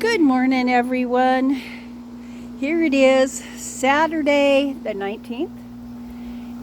Good morning, everyone. Here it is, Saturday the 19th,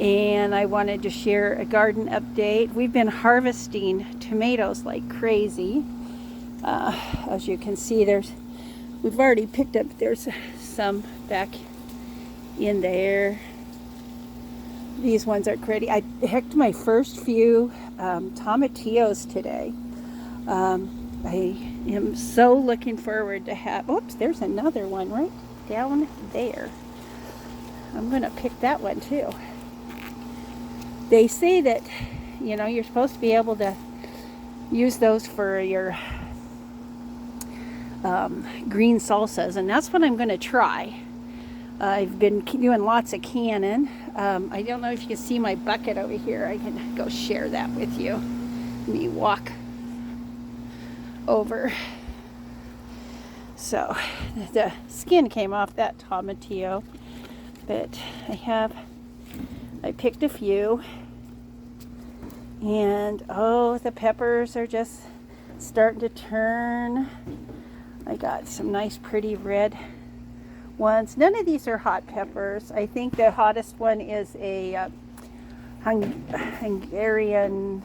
and I wanted to share a garden update. We've been harvesting tomatoes like crazy. As you can see, we've already picked up, there's some back in there. These ones are pretty. I picked my first few tomatillos today. I am so looking forward to have, oops, there's another one right down there. I'm going to pick that one too. They say that, you're supposed to be able to use those for your green salsas, and that's what I'm going to try. I've been doing lots of canning. I don't know if you can see my bucket over here. I can go share that with you. Let me walk over. So the skin came off that tomatillo, but I picked a few, and the peppers are just starting to turn. I got some nice pretty red ones. None of these are hot peppers. I think the hottest one is a Hungarian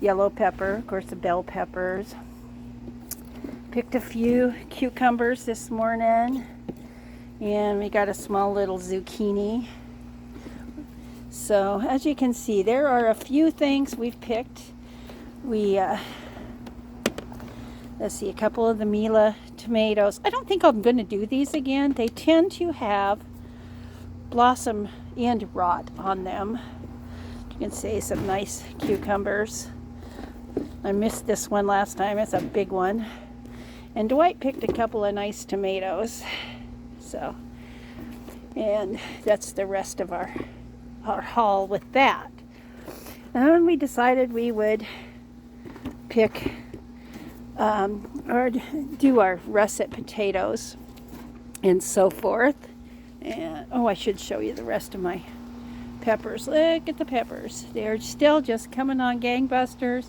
yellow pepper, of course the bell peppers. Picked a few cucumbers this morning, and we got a small little zucchini. So as you can see, there are a few things we've picked. Let's see, a couple of the Mila tomatoes. I don't think I'm going to do these again. They tend to have blossom end rot on them. You can see some nice cucumbers. I missed this one last time. It's a big one. And Dwight picked a couple of nice tomatoes. So, and that's the rest of our haul with that. And then we decided we would pick or do our russet potatoes and so forth. And I should show you the rest of my peppers. Look at the peppers. They're still just coming on gangbusters,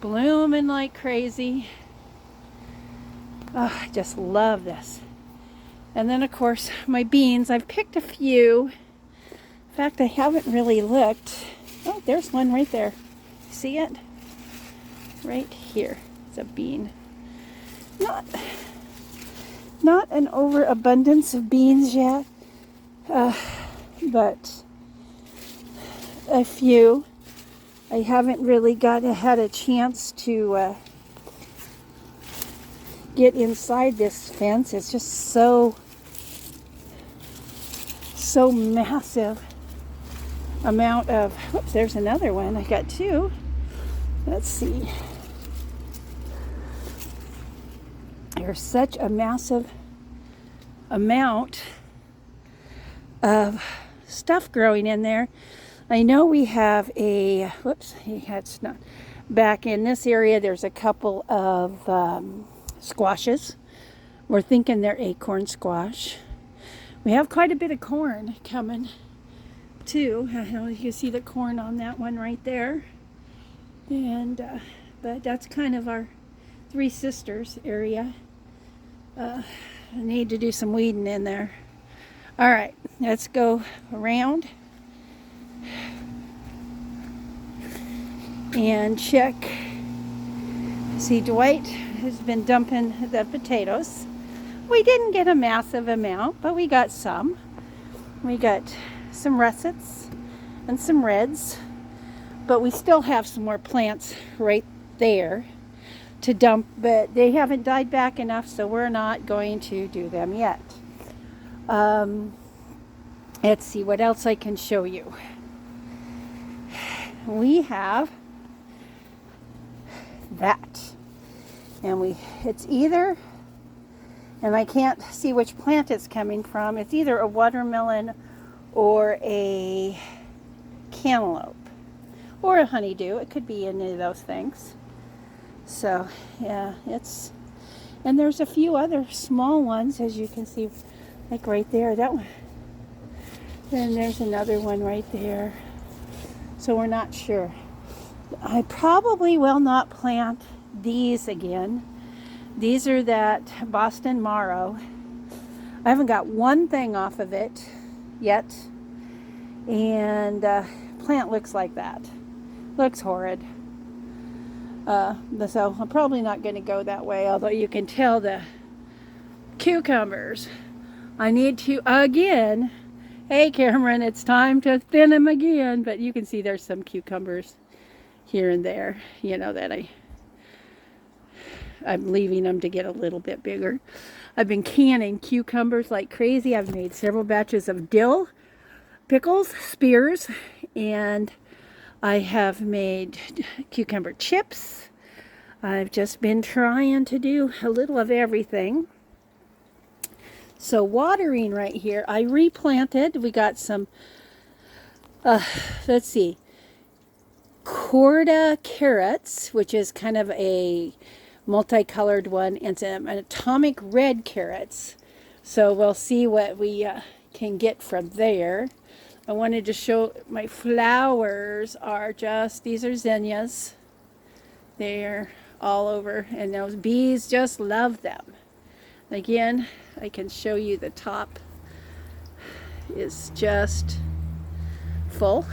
blooming like crazy. I just love this. And then of course my beans, I've picked a few. In fact, I haven't really looked. Oh, there's one right there. See it? Right here. It's a bean. Not an overabundance of beans yet, but a few. I haven't really had a chance to get inside this fence. It's just so massive amount of, whoops, there's another one. I got two. Let's see. There's such a massive amount of stuff growing in there. I know we have it's not back in this area. There's a couple of squashes. We're thinking they're acorn squash. We have quite a bit of corn coming too. I don't know if you see the corn on that one right there. And but that's kind of our Three Sisters area. I need to do some weeding in there. All right, let's go around and check. See, Dwight has been dumping the potatoes. We didn't get a massive amount, but we got some. We got some russets and some reds, but we still have some more plants right there to dump, but they haven't died back enough, so we're not going to do them yet. Let's see what else I can show you. We have that, and it's either, and I can't see which plant it's coming from. It's either a watermelon or a cantaloupe or a honeydew. It could be any of those things. So yeah, and there's a few other small ones, as you can see, like right there, that one. Then there's another one right there. So we're not sure. I probably will not plant these again These are that Boston Marrow. I haven't got one thing off of it yet. And plant looks like that. Looks horrid. So I'm probably not going to go that way, although you can tell the cucumbers. I need to, again, hey Cameron, it's time to thin them again. But you can see there's some cucumbers here and there, you know, that I'm leaving them to get a little bit bigger. I've been canning cucumbers like crazy. I've made several batches of dill pickles, spears, and I have made cucumber chips. I've just been trying to do a little of everything. So watering right here, I replanted. We got some, let's see, Corda carrots, which is kind of a multicolored one, and some atomic red carrots. So we'll see what we can get from there. I wanted to show my flowers are just, these are zinnias. They're all over, and those bees just love them. Again, I can show you the top is just full.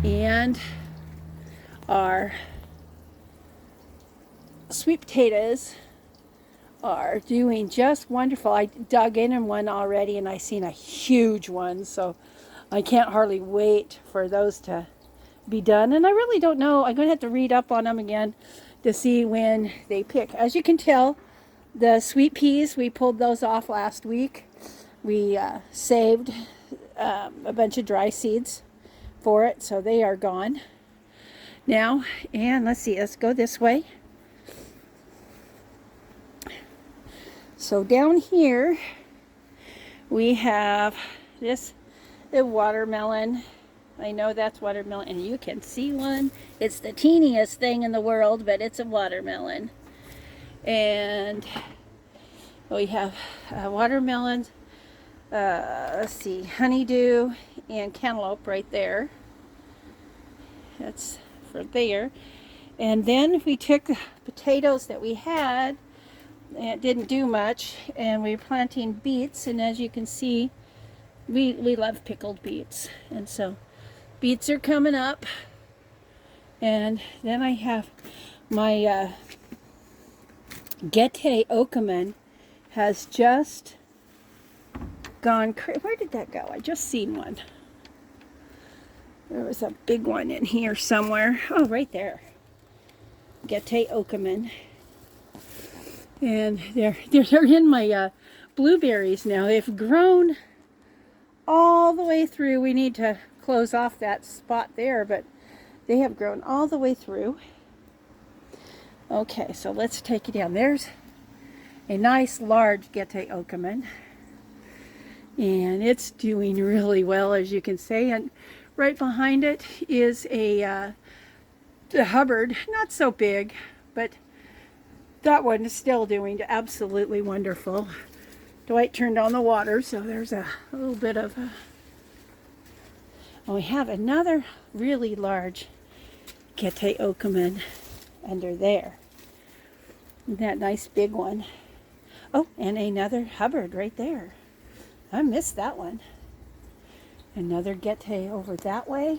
And our sweet potatoes are doing just wonderful. I dug in one already, and I seen a huge one, so I can't hardly wait for those to be done. And I really don't know, I'm going to have to read up on them again to see when they pick. As you can tell, the sweet peas, we pulled those off last week. We saved a bunch of dry seeds for it, so they are gone now. And let's see, let's go this way. So down here we have this, the watermelon. I know that's watermelon, and you can see one. It's the teeniest thing in the world, but it's a watermelon. And we have watermelons, let's see, honeydew and cantaloupe right there. That's for there. And then we took the potatoes that we had, and it didn't do much, and we're planting beets. And as you can see, we love pickled beets, and so beets are coming up. And then I have my Gete Okaman has just gone crazy. Where did that go? I just seen one. There was a big one in here somewhere. Oh, right there. Gete Okaman. And they're in my blueberries now. They've grown all the way through. We need to close off that spot there, but they have grown all the way through. Okay, so let's take it down. There's a nice large Gete Okaman, and it's doing really well, as you can see. And right behind it is a Hubbard, not so big, but that one is still doing absolutely wonderful. Dwight turned on the water, so there's a little bit of a... Oh, we have another really large Gete Okaman under there. That nice big one. Oh, and another Hubbard right there. I missed that one. Another Gete over that way.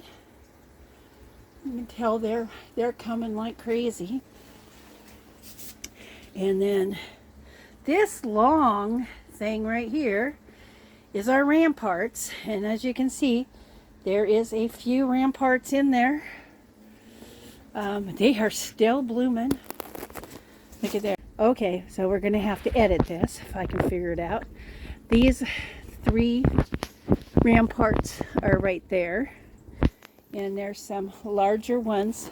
You can tell they're coming like crazy. And then this long thing right here is our ramparts. And as you can see, there is a few ramparts in there. They are still blooming. Look at there. Okay, so we're going to have to edit this if I can figure it out. These 3 ramparts are right there. And there's some larger ones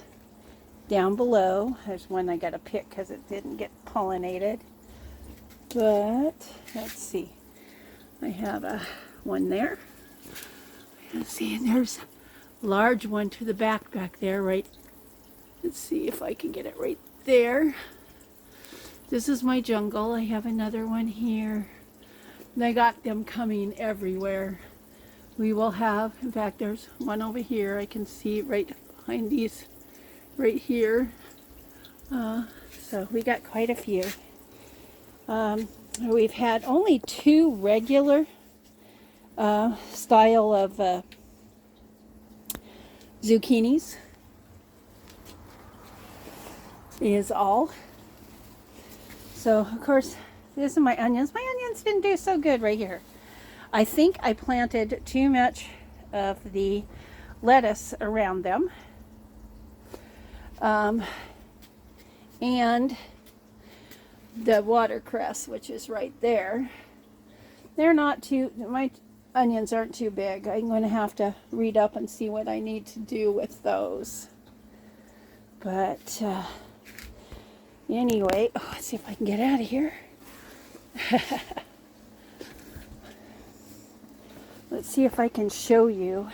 down below. There's one I got to pick because it didn't get pollinated. But let's see. I have one there. Let's see, and there's a large one to the back there, right? Let's see if I can get it right there. This is my jungle. I have another one here. And I got them coming everywhere. We will have, in fact, there's one over here. I can see right behind these, right here. So we got quite a few. We've had only 2 regular style of zucchinis is all. So of course, this is my onions. My onions didn't do so good right here. I think I planted too much of the lettuce around them. And the watercress, which is right there. They're not too, my onions aren't too big. I'm going to have to read up and see what I need to do with those. But anyway, let's see if I can get out of here. Let's see if I can show you.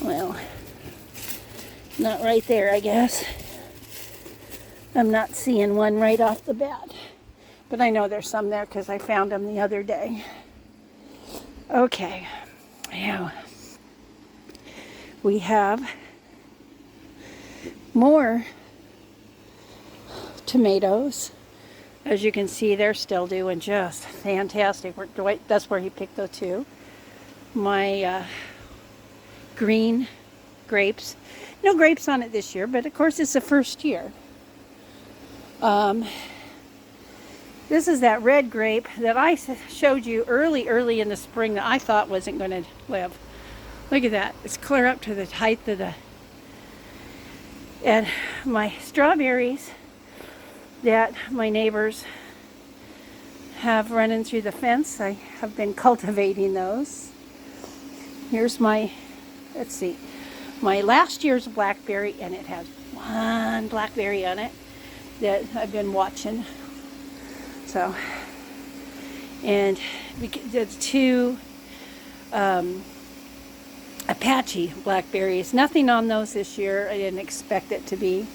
Well, not right there, I guess. I'm not seeing one right off the bat. But I know there's some there because I found them the other day. Okay. Now, we have more tomatoes. As you can see, they're still doing just fantastic. That's where he picked the 2. My green grapes. No grapes on it this year, but of course it's the first year. This is that red grape that I showed you early in the spring that I thought wasn't going to live. Look at that. It's clear up to the height of the... And my strawberries that my neighbors have running through the fence, I have been cultivating those. Here's my, let's see, my last year's blackberry, and it has 1 blackberry on it that I've been watching. So, and there's 2 Apache blackberries. Nothing on those this year. I didn't expect it to be.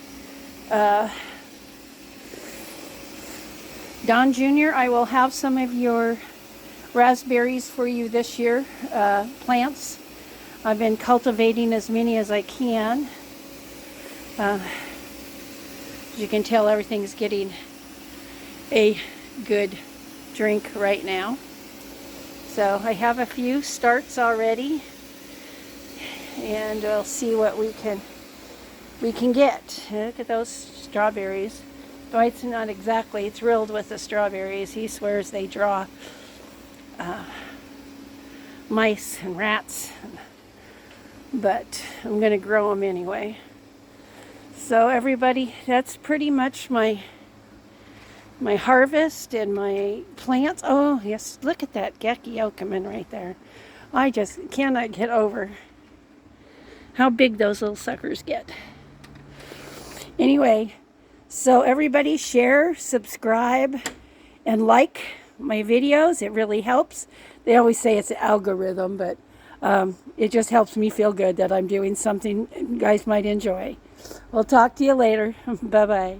Don Jr., I will have some of your raspberries for you this year, plants. I've been cultivating as many as I can. As you can tell, everything's getting a good drink right now. So I have a few starts already, and we'll see what we can get. Look at those strawberries. Dwight's not exactly thrilled with the strawberries. He swears they draw mice and rats, but I'm going to grow them anyway. So everybody, that's pretty much my harvest and my plants. Oh yes, look at that Geckiokamin right there. I just cannot get over how big those little suckers get. Anyway, so everybody share, subscribe, and like my videos. It really helps. They always say it's an algorithm, but it just helps me feel good that I'm doing something you guys might enjoy. We'll talk to you later. Bye-bye.